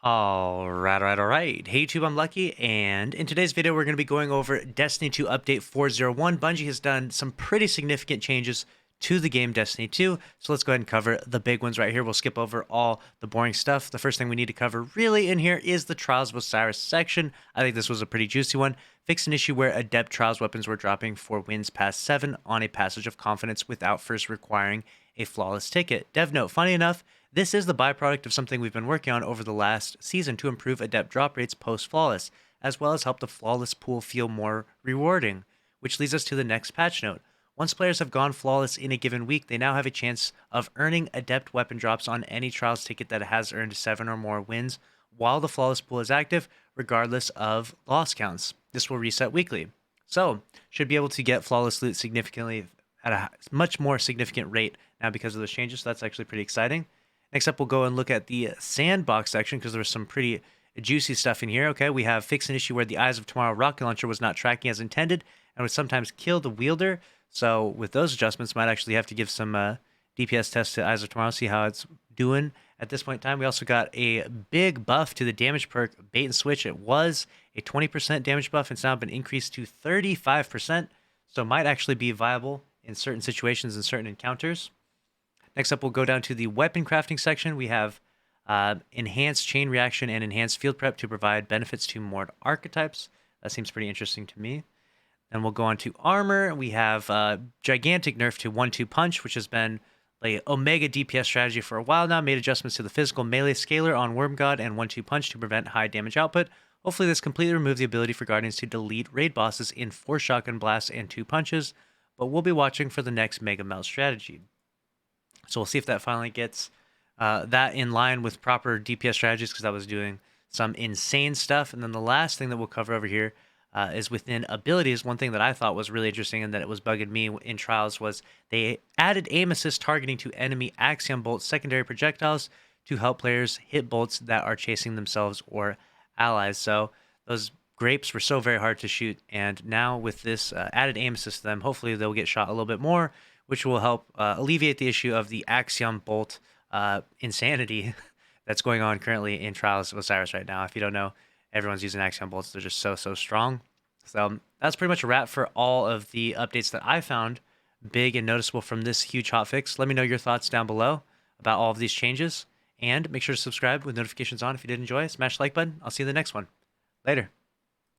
All right. Hey YouTube, I'm Lucky, and in today's video, we're going to be going over Destiny 2 Update 401. Bungie has done some pretty significant changes to the game Destiny 2, so let's go ahead and cover the big ones right here. We'll skip over all the boring stuff. The first thing we need to cover really in here is the Trials of Osiris section. I think this was a pretty juicy one. Fixed an issue where Adept Trials weapons were dropping for wins past 7 on a Passage of Confidence without first requiring a flawless ticket. Dev note, funny enough, this is the byproduct of something we've been working on over the last season to improve Adept drop rates post-flawless, as well as help the flawless pool feel more rewarding, which leads us to the next patch note. Once players have gone flawless in a given week, they now have a chance of earning Adept weapon drops on any Trials ticket that has earned 7 or more wins while the flawless pool is active, regardless of loss counts. This will reset weekly. So, should be able to get flawless loot significantly at a much more significant rate now because of those changes, so that's actually pretty exciting. Next up, we'll go and look at the Sandbox section because there's some pretty juicy stuff in here. Okay, we have fixed an issue where the Eyes of Tomorrow rocket launcher was not tracking as intended and would sometimes kill the wielder. So with those adjustments, might actually have to give some DPS tests to Eyes of Tomorrow, see how it's doing at this point in time. We also got a big buff to the damage perk Bait and Switch. It was a 20% damage buff. It's now been increased to 35%, so might actually be viable in certain situations and certain encounters. Next up, we'll go down to the weapon crafting section. We have enhanced chain reaction and enhanced field prep to provide benefits to more archetypes. That seems pretty interesting to me. Then we'll go on to armor. We have gigantic nerf to 1-2 punch, which has been the Omega DPS strategy for a while now. Made adjustments to the physical melee scaler on Worm God and 1-2 punch to prevent high damage output. Hopefully this completely removes the ability for Guardians to delete raid bosses in 4 shotgun blasts and 2 punches, but we'll be watching for the next Mega Melt strategy. So we'll see if that finally gets that in line with proper DPS strategies, because that was doing some insane stuff. And then the last thing that we'll cover over here is within abilities. One thing that I thought was really interesting and that it was bugging me in Trials was they added aim assist targeting to enemy Axiom Bolt secondary projectiles to help players hit bolts that are chasing themselves or allies. So those grapes were so very hard to shoot, and now with this added aim assist to them, hopefully they'll get shot a little bit more, which will help alleviate the issue of the Axiom Bolt insanity that's going on currently in Trials of Osiris right now. If you don't know, everyone's using Axiom Bolts. They're just so strong. So that's pretty much a wrap for all of the updates that I found big and noticeable from this huge hotfix. Let me know your thoughts down below about all of these changes, and make sure to subscribe with notifications on if you did enjoy. Smash the like button. I'll see you in the next one. Later.